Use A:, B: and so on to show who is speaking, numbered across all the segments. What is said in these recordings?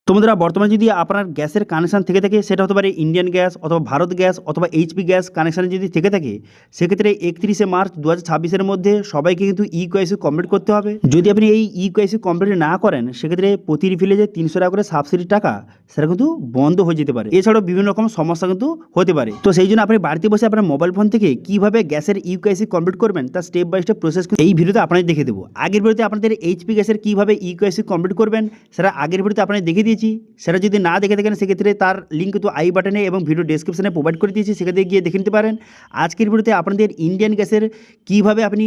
A: তো বন্ধুরা বর্তমানে যদি আপনার গ্যাসের কানেকশান থেকে থাকে সেটা হতে পারে ইন্ডিয়ান গ্যাস অথবা ভারত গ্যাস অথবা এইচপি গ্যাস কানেকশানে যদি থেকে থাকে সেক্ষেত্রে 31শে মার্চ 2026-এর মধ্যে সবাইকে কিন্তু ইকেওয়াইসি কমপ্লিট করতে হবে। যদি আপনি এই ইকেওয়াইসি কমপ্লিট না করেন সেক্ষেত্রে প্রতি রিফিলে যে 300 টাকা করে সাবসিডির টাকা সেটা কিন্তু বন্ধ হয়ে যেতে পারে। এছাড়াও বিভিন্ন রকম সমস্যা কিন্তু হতে পারে। তো সেই জন্য আপনি বাড়িতে বসে আপনার মোবাইল ফোন থেকে কীভাবে গ্যাসের ইকেওয়াইসি কমপ্লিট করবেন তার স্টেপ বাই স্টেপ প্রসেস এই ভিডিওতে আপনাদের দেখে দেবো। আগের ভিডিওতে আপনাদের এইচপি গ্যাসের কীভাবে ইকেওয়াইসি কমপ্লিট করবেন সেটা আগের ভিডিওতে আপনাদের দেখে দিয়েছি। সেটা যদি না দেখে থাকেন সেক্ষেত্রে তার লিঙ্ক কিন্তু আই বাটনে এবং ভিডিও ডেসক্রিপশনে প্রোভাইড করে দিয়েছি, সেখানে গিয়ে দেখে নিতে পারেন। আজকের ভিডিওতে আপনাদের ইন্ডিয়ান গ্যাসের কীভাবে আপনি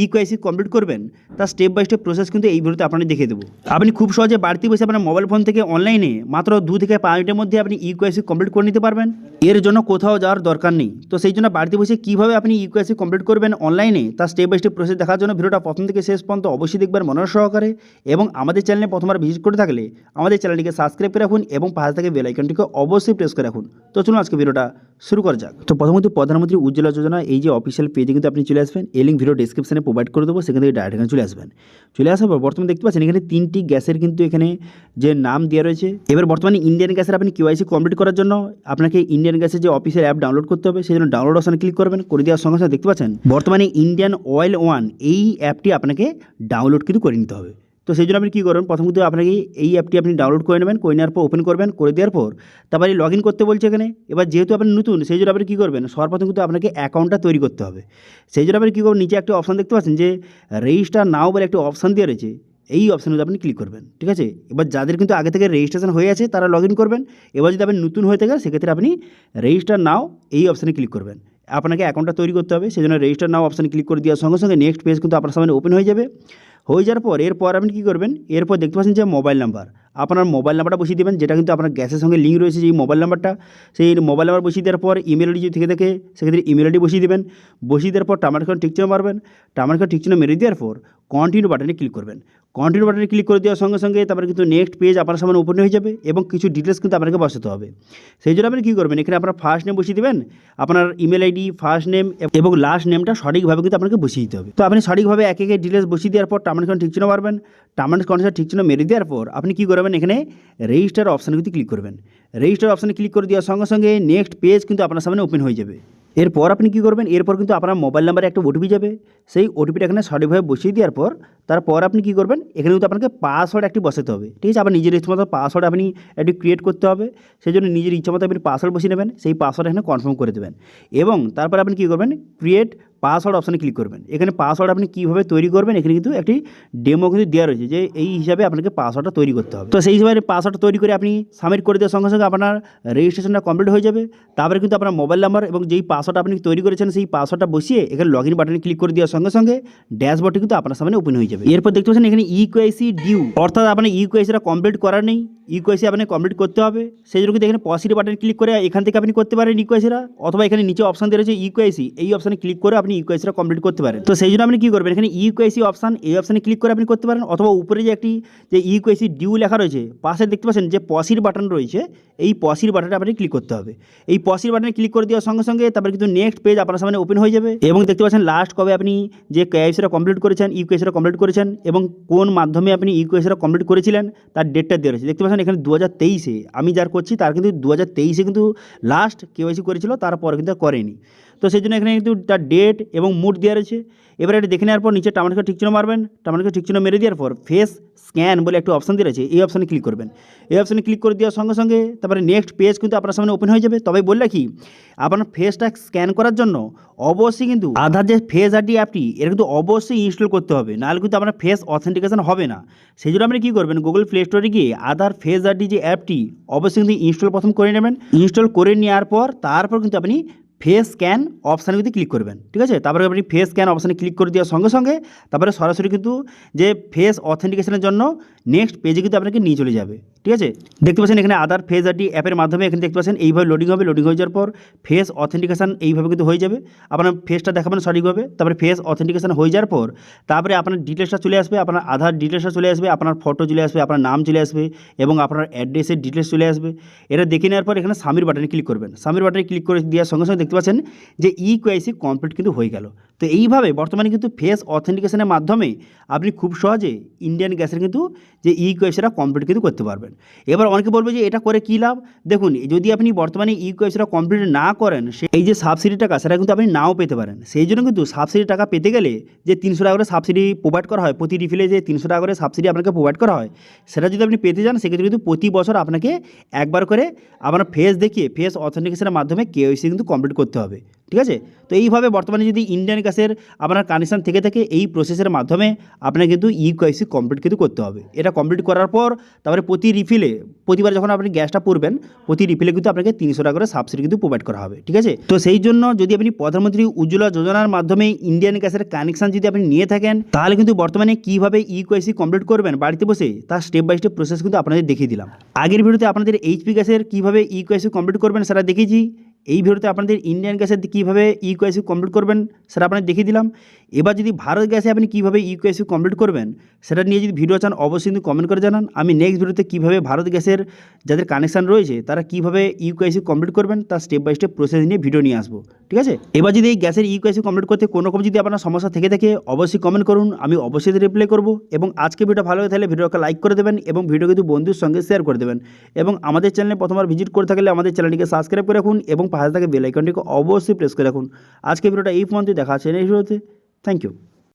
A: ইকেওয়াইসি কমপ্লিট করবেন তার স্টেপ বাই স্টেপ প্রসেস কিন্তু এই ভিডিওতে আপনাদের দেখে দেবো। আপনি খুব সহজে বাড়িতে বসে আপনার মোবাইল ফোন থেকে অনলাইনে মাত্র 2 থেকে 5 মিনিটের মধ্যে আপনি ইকেওয়াইসি কমপ্লিট করে নিতে পারবেন। এর জন্য কোথাও যাওয়ার দরকার নেই। তো সেই জন্য বাড়িতে বসে কীভাবে আপনি ইকেওয়াইসি কমপ্লিট করবেন অনলাইনে তার স্টেপ বাই স্টেপ প্রসেস দেখার জন্য ভিডিওটা প্রথম থেকে শেষ পর্যন্ত অবশ্যই দেখবেন মনোযোগ সহকারে। এবং আমাদের চ্যানেলে প্রথমবার ভিজিট করে থাকলে আমাদের চ্যানেলটিকে সাবস্ক্রাইব করে রাখুন এবং পাশে থেকে বেল আইকনটিকে অবশ্যই প্রেস করে রাখুন। তো চলুন আজকে ভিডিওটা শুরু করা যাক। তো প্রথমত প্রধানমন্ত্রী উজ্জ্বলা যোজনা এই যে অফিসিয়াল পেজে কিন্তু আপনি চলে আসবেন, এই লিঙ্ক ভিডিও ডেসক্রিপশনে প্রোভাইড করে দেবো, সেখান থেকে ডাইরেক্ট এখানে চলে আসবেন। চলে আসার পর বর্তমানে দেখতে পাচ্ছেন এখানে 3টি গ্যাসের কিন্তু এখানে যে নাম দেওয়া রয়েছে। এবার বর্তমানে ইন্ডিয়ান গ্যাসের আপনি কেওয়াইসি কমপ্লিট করার জন্য আপনাকে ইন্ডিয়ান গ্যাসের যে অফিসিয়াল অ্যাপ ডাউনলোড করতে হবে, সেই জন্য ডাউনলোড অপশনে ক্লিক করবেন। করে দেওয়ার সঙ্গে সঙ্গে দেখতে পাচ্ছেন বর্তমানে ইন্ডিয়ান অয়েল ওয়ান এই অ্যাপটি আপনাকে ডাউনলোড কিন্তু করে নিতে হবে। তো সেই জন্য আপনি কী করবেন, প্রথম কিন্তু আপনাকে এই অ্যাপটি আপনি ডাউনলোড করে নেবেন, করে নেওয়ার পর ওপেন করবেন। করে দেওয়ার পর তারপরে লগ ইন করতে বলছে এখানে। এবার যেহেতু আপনি নতুন সেই জন্য আপনি কী করবেন, সর্বপ্রথম কিন্তু আপনাকে অ্যাকাউন্টটা তৈরি করতে হবে। সেই জন্য আপনি কী করবেন, নিচে একটা অপশান দেখতে পাচ্ছেন যে রেজিস্টার নাও বলে একটা অপশান দেওয়া রয়েছে, এই অপশানে আপনি ক্লিক করবেন। ঠিক আছে, এবার যাদের কিন্তু আগে থেকে রেজিস্ট্রেশন হয়ে আছে তারা লগ ইন করবেন। এবার যদি আপনি নতুন হয়ে থাকে সেক্ষেত্রে আপনি রেজিস্টার নাও এই অপশানে ক্লিক করবেন। আপনাকে অ্যাকাউন্টটা তৈরি করতে হবে, সেই জন্য রেজিস্টার নাও অপশানে ক্লিক করে দেওয়ার সঙ্গে সঙ্গে নেক্সট পেজ কিন্তু আপনার সামনে ওপেন হয়ে যাবে। হয়ে যাওয়ার পর এরপর আপনি কী করবেন, এরপর দেখতে পাচ্ছেন যে মোবাইল নাম্বার, আপনার মোবাইল নাম্বারটা বসিয়ে দেবেন, যেটা কিন্তু আপনার গ্যাসের সঙ্গে লিঙ্ক রয়েছে যেই মোবাইল নাম্বারটা, সেই মোবাইল নাম্বার বসিয়ে দেওয়ার পর ইমেল আইডি যদি থেকে থাকে সেক্ষেত্রে ইমেল আইডি বসিয়ে দেবেন। বসিয়ে দেওয়ার পর টামারখান ঠিক চিহ্ন মারবেন। টামারখান ঠিক চিহ্ন মেরে দেওয়ার পর কন্টিনিউ বাটনে ক্লিক করবেন। কন্টিনিউ বাটনে ক্লিক করে দেওয়ার সঙ্গে সঙ্গে তারপরে কিন্তু নেক্সট পেজ আপনার সামনে ওপেন হয়ে যাবে এবং কিছু ডিটেলস কিন্তু আপনাকে বসাতে হবে। সেই জন্য আপনি কী করবেন, এখানে আপনার ফার্স্ট নেম বসিয়ে দেবেন, আপনার ইমেল আইডি, ফার্স্ট নেম এবং লাস্ট নেমটা সঠিকভাবে কিন্তু আপনাকে বসিয়ে দিতে হবে। তো আপনি সঠিকভাবে এক এক ডিটেলস বসিয়ে দেওয়ার পর টামারখান ঠিক চিহ্ন মারবেন। টার্ম কন্ডিশন ঠিক চিহ্ন মেরে দেওয়ার পর আপনি কী করবেন, এখানে রেজিস্টার অপশানে কিন্তু ক্লিক করবেন। রেজিস্টার অপশানে ক্লিক করে দেওয়ার সঙ্গে সঙ্গে নেক্সট পেজ কিন্তু আপনার সামনে ওপেন হয়ে যাবে। এরপর আপনি কী করবেন, এরপর কিন্তু আপনার মোবাইল নাম্বারে একটা ওটিপি যাবে, সেই ওটিপিটা এখানে সঠিকভাবে বসিয়ে দেওয়ার পর তারপর আপনি কী করবেন, এখানে কিন্তু আপনাকে পাসওয়ার্ড একটি বসাতে হবে। ঠিক আছে, আবার নিজের ইচ্ছামতো পাসওয়ার্ড আপনি একটি ক্রিয়েট করতে হবে। সেই জন্য নিজের ইচ্ছামতো আপনি পাসওয়ার্ড বসিয়ে নেবেন, সেই পাসওয়ার্ড এখানে কনফার্ম করে দেবেন এবং তারপর আপনি কী করবেন, ক্রিয়েট পাসওয়ার্ড অপশানে ক্লিক করবেন। এখানে পাসওয়ার্ড আপনি কীভাবে তৈরি করবেন এখানে কিন্তু একটি ডেমো কিন্তু দেওয়া রয়েছে যে এই হিসাবে আপনাকে পাসওয়ার্ডটা তৈরি করতে হবে। তো সেই হিসাবে পাসওয়ার্ডটা তৈরি করে আপনি সাবমিট করে দেওয়ার সঙ্গে সঙ্গে আপনার রেজিস্ট্রেশনটা কমপ্লিট হয়ে যাবে। তারপরে কিন্তু আপনার মোবাইল নাম্বার এবং যেই পাসওয়ার্ড আপনি তৈরি করেছেন সেই পাসওয়ার্ডটা বসিয়ে এখানে লগ ইন বাটনে ক্লিক করে দেওয়ার সঙ্গে সঙ্গে ড্যাশবোর্ডটি কিন্তু আপনার সামনে ওপেন হয়ে যাবে। এরপর দেখতে পাচ্ছেন এখানে ইকেওয়াইসি ডিউ, অর্থাৎ আপনার ইকেওয়াইসিটা কমপ্লিট করার নেই, ইকেওয়াইসি আপনি কমপ্লিট করতে হবে। সেই জন্য কিন্তু এখানে পজিটিভ বাটনে ক্লিক করে এখান থেকে আপনি করতে পারেন ইকেওয়াইসিটা, অথবা এখানে নিচে অপশান দেওয়া রয়েছে ইকেওয়াইসি, এই অপশানে ক্লিক করে আপনি ইকেওয়াইসিটা কমপ্লিট করতে পারেন। তো সেই জন্য আপনি কী করবেন, এখানে ইকেওয়াইসি অপশান এই অপশানে ক্লিক করে আপনি করতে পারেন, অথবা উপরে যে একটি যে ইকেওয়াইসি ডিউ লেখা রয়েছে পাশে দেখতে পাচ্ছেন যে পসির বাটন রয়েছে, এই পসির বাটনে আপনি ক্লিক করতে হবে। এই পসির বাটনে ক্লিক করে দেওয়ার সঙ্গে সঙ্গে তারপরে কিন্তু নেক্সট পেজ আপনার সামনে ওপেন হয়ে যাবে এবং দেখতে পাচ্ছেন লাস্ট কবে আপনি যে কেওয়াইসিটা কমপ্লিট করেছেন, ইকেওয়াইসিটা কমপ্লিট করেছেন এবং কোন মাধ্যমে আপনি ইকেওয়াইসিটা কমপ্লিট করেছিলেন তার ডেটটা দেওয়া রয়েছে। দেখতে পাচ্ছেন এখানে 2023-এ আমি যার করছি তার কিন্তু 2023-এ কিন্তু লাস্ট কেওয়াইসি করেছিল, তারপর কিন্তু করেনি। তো সেই জন্য এখানে কিন্তু তার ডেট এবং মুড দেওয়া রয়েছে। এবার এটা দেখে নেওয়ার পর নিচে টামারকে ঠিক চিহ্ন মারবেন। টামারকে ঠিক চিহ্ন মেরে দেওয়ার পর ফেস স্ক্যান বলে একটা অপশান দিয়ে রয়েছে, এই অপশানে ক্লিক করবেন। এই অপশানে ক্লিক করে দেওয়ার সঙ্গে সঙ্গে তারপরে নেক্সট পেজ কিন্তু আপনার সামনে ওপেন হয়ে যাবে। তবে বললে কি, আপনার ফেসটা স্ক্যান করার জন্য অবশ্যই কিন্তু আধার যে ফেস আইডি অ্যাপটি এটা কিন্তু অবশ্যই ইনস্টল করতে হবে, নাহলে কিন্তু আপনার ফেস অথেন্টিকেশন হবে না। সেই জন্য আপনি কী করবেন, গুগল প্লে স্টোরে গিয়ে আধার ফেস আইডি যে অ্যাপটি অবশ্যই কিন্তু ইনস্টল প্রথম করে নেবেন। ইনস্টল করে নেওয়ার পর তারপর কিন্তু আপনি ফেস স্ক্যান অপশানে কিন্তু ক্লিক করবেন। ঠিক আছে, তারপরে আপনি ফেস স্ক্যান অপশানে ক্লিক করে দেওয়ার সঙ্গে সঙ্গে তারপরে সরাসরি কিন্তু যে ফেস অথেন্টিকেশনের জন্য নেক্সট পেজে কিন্তু আপনাকে নিয়ে চলে যাবে। ঠিক আছে, দেখতে পাচ্ছেন এখানে আধার ফেস আইডি অ্যাপের মাধ্যমে এখানে দেখতে পাচ্ছেন এইভাবে লোডিং হবে। লোডিং হয়ে যাওয়ার পর ফেস অথেন্টিকেশন এইভাবে কিন্তু হয়ে যাবে, আপনার ফেসটা দেখাবেন সঠিকভাবে। তারপরে ফেস অথেন্টিকেশন হয়ে যাওয়ার পর তারপরে আপনার ডিটেলসটা চলে আসবে, আপনার আধার ডিটেলসটা চলে আসবে, আপনার ফটো চলে আসবে, আপনার নাম চলে আসবে এবং আপনার অ্যাড্রেসের ডিটেলস চলে আসবে। এটা দেখে নেওয়ার পর এখানে সাবমিট বাটনে ক্লিক করবেন। সাবমিট বাটনে ক্লিক করে দেওয়ার সঙ্গে সঙ্গে দেখতে পাচ্ছেন যে ইকেওয়াইসি কমপ্লিট কিন্তু হয়ে গেল। তো এইভাবে বর্তমানে কিন্তু ফেস অথেন্টিকেশনের মাধ্যমে আপনি খুব সহজে ইন্ডিয়ান গ্যাসের কিন্তু যে ইউকেওয়াইসিটা কমপ্লিট কিন্তু করতে পারবেন। এবার অনেকে বলবে যে এটা করে কী লাভ। দেখুন, যদি আপনি বর্তমানে ইউকেওয়াইসিটা কমপ্লিট না করেন, এই যে সাবসিডি টাকা সেটা কিন্তু আপনি নাও পেতে পারেন। সেই জন্য কিন্তু সাবসিডি টাকা পেতে গেলে যে 300 টাকা করে সাবসিডি প্রোভাইড করা হয়, প্রতি রিফিলে যে 300 টাকা করে সাবসিডি আপনাকে প্রোভাইড করা হয়, সেটা যদি আপনি পেতে যান সেক্ষেত্রে কিন্তু প্রতি বছর আপনাকে একবার করে আপনার ফেস দেখিয়ে ফেস অথেন্টিকেশনের মাধ্যমে কেওয়াইসি কিন্তু কমপ্লিট করতে হবে। ঠিক আছে? তো এইভাবে বর্তমানে যদি ইন্ডিয়ান গ্যাসের আপনার কানেকশান থেকে থাকে, এই প্রসেসের মাধ্যমে আপনাকে কিন্তু ইউকেওয়াইসি কমপ্লিট কিন্তু করতে হবে। এটা কমপ্লিট করার পর তারপরে প্রতি রিফিলে, প্রতিবার যখন আপনি গ্যাসটা পুরবেন, প্রতি রিফিলে কিন্তু আপনাকে 300 টাকা করে সাবসিডি কিন্তু প্রোভাইড করা হবে। ঠিক আছে? তো সেই জন্য যদি আপনি প্রধানমন্ত্রী উজ্জ্বলা যোজনার মাধ্যমে ইন্ডিয়ান গ্যাসের কানেকশান যদি আপনি নিয়ে থাকেন, তাহলে কিন্তু বর্তমানে কীভাবে ইউকেওয়াইসি কমপ্লিট করবেন বাড়িতে বসে, তার স্টেপ বাই স্টেপ প্রসেস কিন্তু আপনাদের দেখিয়ে দিলাম। আগের ভিডিওতে আপনাদের এইচপি গ্যাসের কীভাবে ইউকেওয়াইসি কমপ্লিট করবেন সেটা দেখিয়েছি। এই ভিডিওতে আপনাদের ইন্ডিয়ান গ্যাসের কীভাবে ইউকেওয়াইসি কমপ্লিট করবেন সেটা আপনাদের দেখিয়ে দিলাম। এবার যদি ভারত গ্যাসে আপনি কীভাবে ইউকেওয়াইসি কমপ্লিট করবেন সেটা নিয়ে যদি ভিডিও চান অবশ্যই কিন্তু কমেন্ট করে জানান। আমি নেক্সট ভিডিওতে কীভাবে ভারত গ্যাসের যাদের কানেকশান রয়েছে তারা কীভাবে ইউকেওয়াইসি কমপ্লিট করবেন তার স্টেপ বাই স্টেপ প্রসেস নিয়ে ভিডিও নিয়ে আসবো। ঠিক আছে? এবার যদি এই গ্যাসের ইউকেওয়াইসি কমপ্লিট করতে কোনো রকম যদি আপনার সমস্যা থেকে থাকে অবশ্যই কমেন্ট করুন, আমি অবশ্যই রিপ্লাই করবো। এবং আজকে ভিডিও ভালো হয়ে থাকলে ভিডিওকে লাইক করে দেবেন এবং ভিডিও কিন্তু বন্ধুর সঙ্গে শেয়ার করে দেবেন। এবং আমাদের চ্যানেলে প্রথমবার ভিজিট করে থাকলে আমাদের চ্যানেলটিকে সাবস্ক্রাইব করে রাখুন এবং পাশে থাকা বেল আইকনটিকে অবশ্যই প্রেস করে রাখুন। আজকে ভিডিওটা এই পর্যন্ত দেখা আছে নেক্সট ভিডিওতে। Thank you.